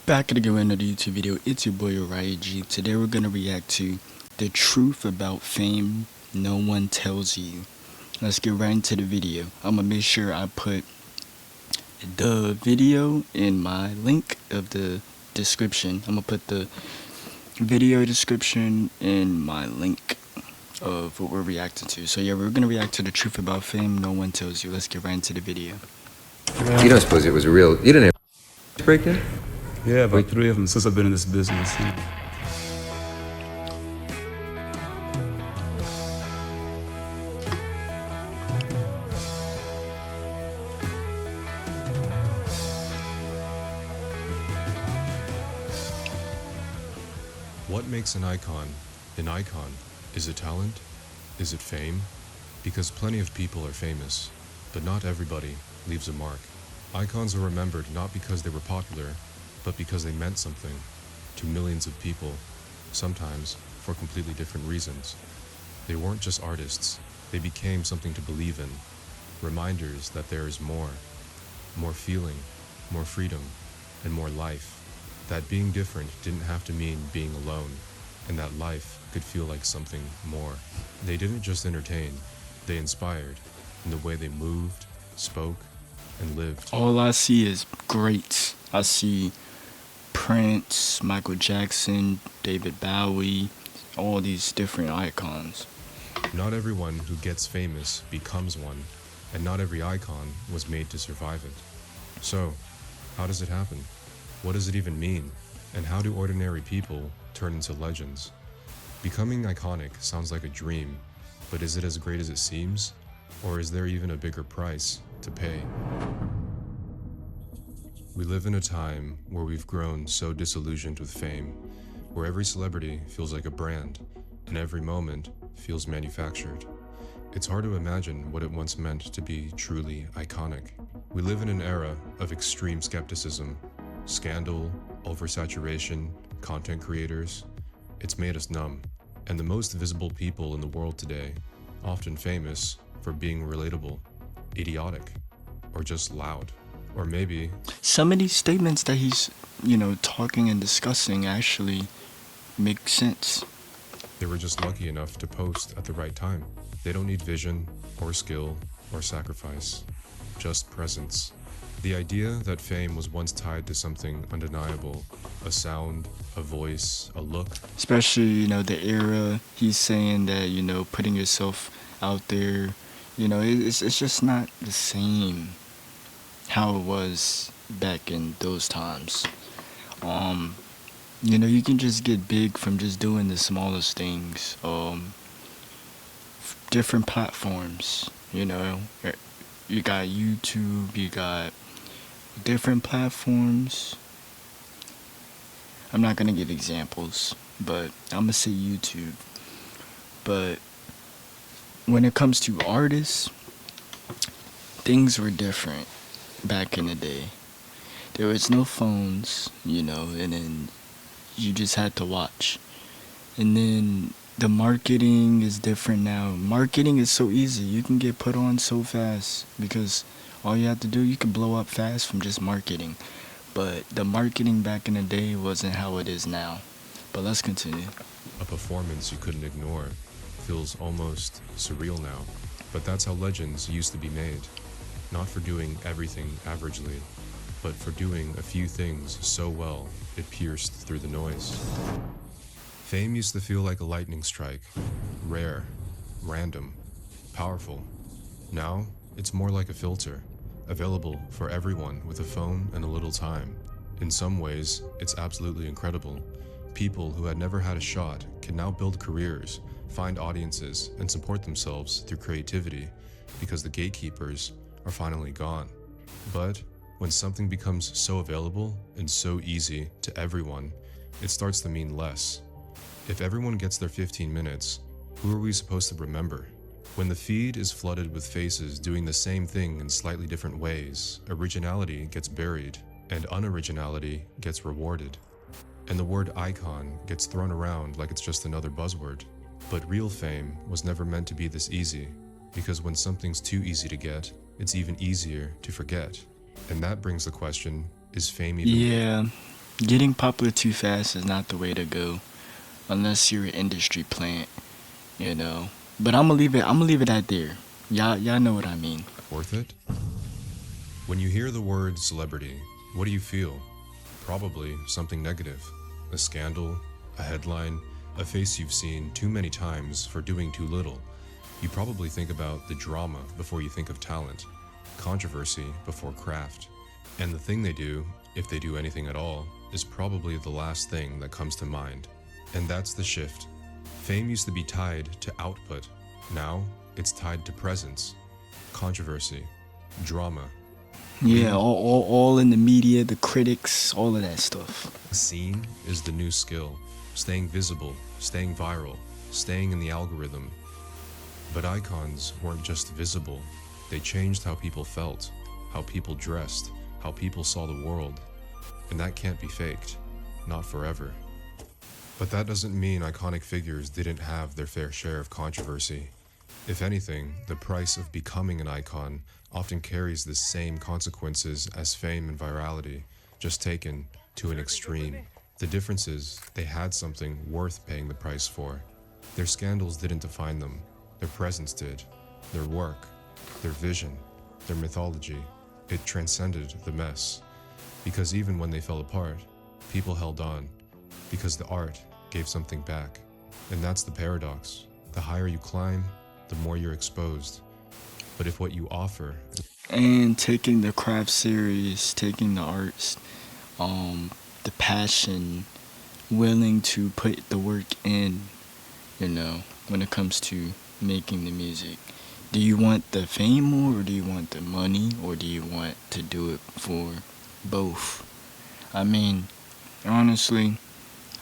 Back at again with another YouTube video. It's your boy Uriah G. Today we're gonna react to the truth about fame no one tells you. Let's get right into the video. I'm gonna make sure I put the video in my link of the description. I'm gonna put the video description in my link of what we're reacting to. So yeah, we're gonna react to the truth about fame no one tells you. Let's get right into the video. You don't suppose it was a real... You didn't have break in? Yeah, about 3 of them since I've been in this business. What makes an icon? An icon? Is it talent? Is it fame? Because plenty of people are famous, but not everybody leaves a mark. Icons are remembered not because they were popular, but because they meant something to millions of people, sometimes for completely different reasons. They weren't just artists, they became something to believe in, reminders that there is more feeling, more freedom, and more life. That being different didn't have to mean being alone, and that life could feel like something more. They didn't just entertain, they inspired in the way they moved, spoke, and lived. All I see is greats. I see Prince, Michael Jackson, David Bowie, all these different icons. Not everyone who gets famous becomes one, and not every icon was made to survive it. So, how does it happen? What does it even mean? And how do ordinary people turn into legends? Becoming iconic sounds like a dream, but is it as great as it seems? Or is there even a bigger price to pay? We live in a time where we've grown so disillusioned with fame, where every celebrity feels like a brand, and every moment feels manufactured. It's hard to imagine what it once meant to be truly iconic. We live in an era of extreme skepticism, scandal, oversaturation, content creators. It's made us numb. And the most visible people in the world today, often famous for being relatable, idiotic, or just loud. Or maybe Some of these statements that he's, talking and discussing actually make sense. they were just lucky enough to post at the right time. They don't need vision, or skill, or sacrifice, just presence. The idea that fame was once tied to something undeniable, a sound, a voice, a look. Especially, the era he's saying that, putting yourself out there, it's just not the same how it was back in those times. You can just get big from just doing the smallest things. Different platforms, you got YouTube, you got different platforms. I'm not gonna give examples, but I'm gonna say YouTube. But when it comes to artists, things were different back in the day. There was no phones, and then you just had to watch. And then the marketing is different now. Marketing is so easy. You can get put on so fast because all you have to do, you can blow up fast from just marketing. But the marketing back in the day wasn't how it is now. But let's continue. A performance you couldn't ignore feels almost surreal now. But that's how legends used to be made. Not for doing everything averagely, but for doing a few things so well it pierced through the noise. Fame used to feel like a lightning strike, rare, random, powerful. Now, it's more like a filter, available for everyone with a phone and a little time. In some ways, it's absolutely incredible. People who had never had a shot can now build careers, find audiences, and support themselves through creativity because the gatekeepers are finally gone. But when something becomes so available and so easy to everyone, it starts to mean less. If everyone gets their 15 minutes, who are we supposed to remember? When the feed is flooded with faces doing the same thing in slightly different ways, originality gets buried and unoriginality gets rewarded. And the word icon gets thrown around like it's just another buzzword. But real fame was never meant to be this easy, because when something's too easy to get, it's even easier to forget. And that brings the question, is fame even... Yeah, Getting popular too fast is not the way to go, unless you're an industry plant, you know. But I'm gonna leave it at there. Y'all know what I mean. Worth it? When you hear the word celebrity, what do you feel? Probably something negative. A scandal, a headline, a face you've seen too many times for doing too little. You probably think about the drama before you think of talent, controversy before craft. And the thing they do, if they do anything at all, is probably the last thing that comes to mind. And that's the shift. Fame used to be tied to output. Now, it's tied to presence, controversy, drama. Yeah, all in the media, the critics, all of that stuff. Seen is the new skill. Staying visible, staying viral, staying in the algorithm. But icons weren't just visible. They changed how people felt, how people dressed, how people saw the world. And that can't be faked. Not forever. But that doesn't mean iconic figures didn't have their fair share of controversy. If anything, the price of becoming an icon often carries the same consequences as fame and virality, just taken to an extreme. The difference is they had something worth paying the price for. Their scandals didn't define them. Their presence did. Their work, their vision, their mythology. It transcended the mess. Because even when they fell apart, people held on. Because the art gave something back. And that's the paradox. The higher you climb, the more you're exposed. But if what you offer... And taking the craft serious, taking the arts, the passion, willing to put the work in, you know, when it comes to making the music. Do you want the fame more, or do you want the money, or do you want to do it for both? I mean, honestly,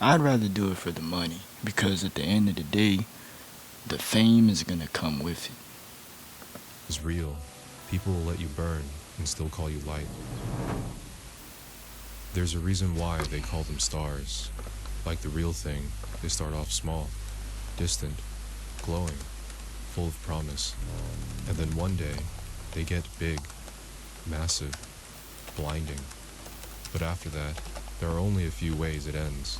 I'd rather do it for the money, because at the end of the day, the fame is gonna come with it. is real. People will let you burn and still call you light. There's a reason why they call them stars. Like the real thing, they start off small, distant, glowing, full of promise. And then one day, they get big, massive, blinding. But after that, there are only a few ways it ends.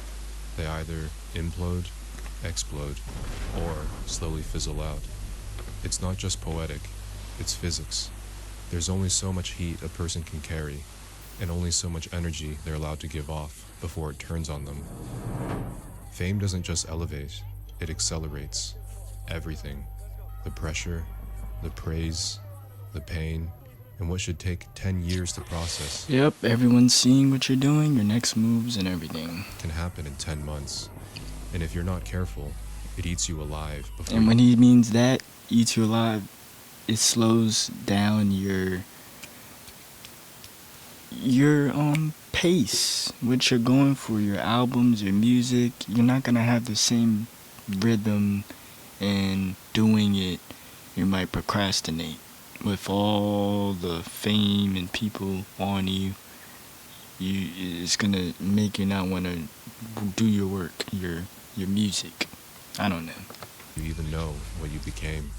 They either implode, explode, or slowly fizzle out. It's not just poetic, it's physics. There's only so much heat a person can carry, and only so much energy they're allowed to give off before it turns on them. Fame doesn't just elevate, it accelerates everything. The pressure, the praise, the pain, and what should take 10 years to process. Yep, everyone's seeing what you're doing, your next moves and everything. Can happen in 10 months. And if you're not careful, it eats you alive before And when he means that, eats you alive, it slows down your pace, what you're going for, your albums, your music. You're not gonna have the same rhythm, and doing it, you might procrastinate. With all the fame and people on you, it's gonna make you not want to do your work, your music. I don't know. you even know what you became.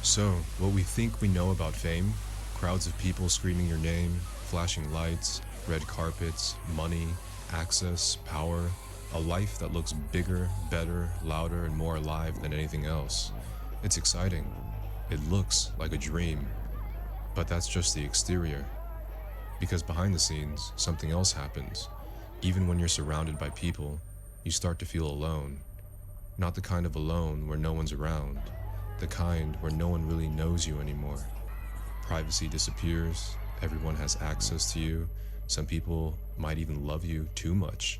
So, what we think we know about fame, crowds of people screaming your name, flashing lights, red carpets, money, access, power, a life that looks bigger, better, louder, and more alive than anything else. It's exciting. It looks like a dream. But that's just the exterior. Because behind the scenes, something else happens. Even when you're surrounded by people, you start to feel alone. Not the kind of alone where no one's around. The kind where no one really knows you anymore. Privacy disappears. Everyone has access to you. Some people might even love you too much.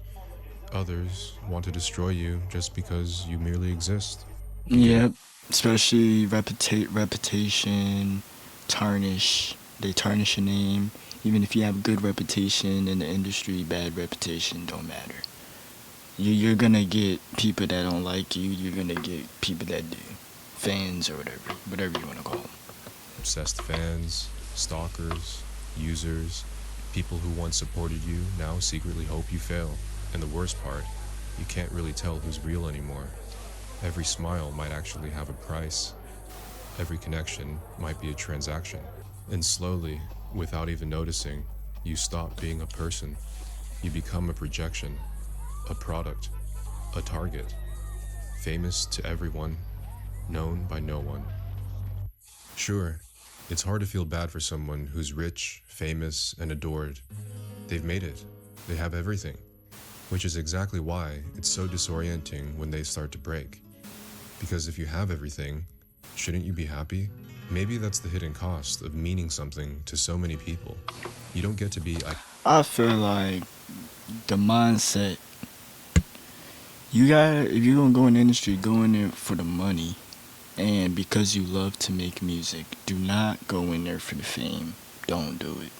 Others want to destroy you just because you merely exist. Yep, especially reputation, tarnish. They tarnish your name. Even if you have good reputation in the industry, bad reputation don't matter. You're gonna get people that don't like you. You're gonna get people that do. Fans or whatever you wanna call them. Obsessed fans, stalkers, users, people who once supported you now secretly hope you fail. And the worst part, you can't really tell who's real anymore. Every smile might actually have a price. Every connection might be a transaction. And slowly, without even noticing, you stop being a person. You become a projection, a product, a target, famous to everyone, known by no one. Sure, it's hard to feel bad for someone who's rich, famous, and adored. They've made it. They have everything. Which is exactly why it's so disorienting when they start to break. Because if you have everything, shouldn't you be happy? Maybe that's the hidden cost of meaning something to so many people. You don't get to be I feel like the mindset, if you're gonna go in the industry, go in there for the money. And because you love to make music, do not go in there for the fame. Don't do it.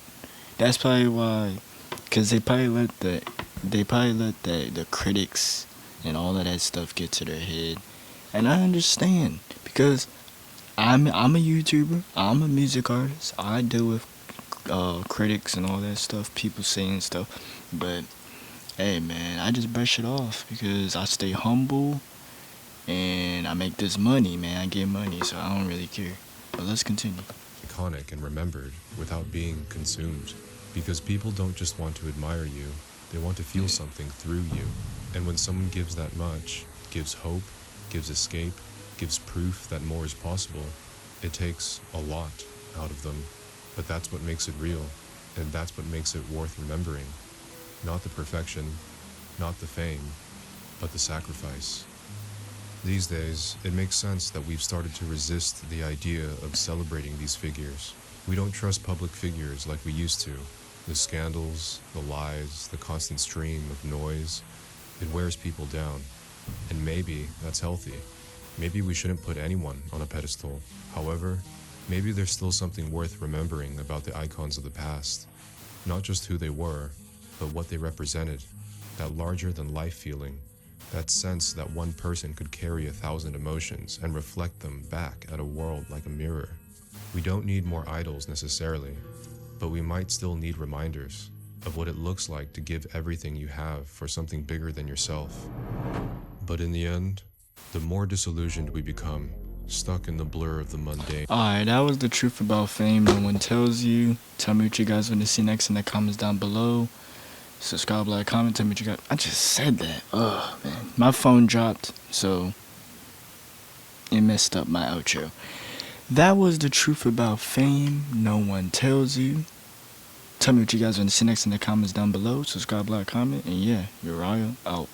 That's probably why, because they probably let the critics and all of that stuff get to their head. And I understand, because I'm a YouTuber, I'm a music artist, I deal with critics and all that stuff, people saying stuff, but hey man, I just brush it off because I stay humble and I make this money, man. I get money, so I don't really care. But let's continue. iconic and remembered without being consumed. Because people don't just want to admire you, they want to feel something through you. And when someone gives that much, gives hope, gives escape, gives proof that more is possible, it takes a lot out of them. But that's what makes it real, and that's what makes it worth remembering. Not the perfection, not the fame, but the sacrifice. These days, it makes sense that we've started to resist the idea of celebrating these figures. We don't trust public figures like we used to. The scandals, the lies, the constant stream of noise, it wears people down. And maybe that's healthy. Maybe we shouldn't put anyone on a pedestal. However, maybe there's still something worth remembering about the icons of the past. Not just who they were, but what they represented. That larger-than-life feeling. That sense that one person could carry 1,000 emotions and reflect them back at a world like a mirror. We don't need more idols necessarily, but we might still need reminders of what it looks like to give everything you have for something bigger than yourself. But in the end, the more disillusioned we become, stuck in the blur of the mundane. Alright, that was the truth about fame no one tells you. Tell me what you guys want to see next in the comments down below. Subscribe, like, comment, tell me what you got. I just said that. Ugh, man. My phone dropped, so it messed up my outro. That was the truth about fame no one tells you. Tell me what you guys want to see next in the comments down below. Subscribe, like, comment, and yeah, Uriah out.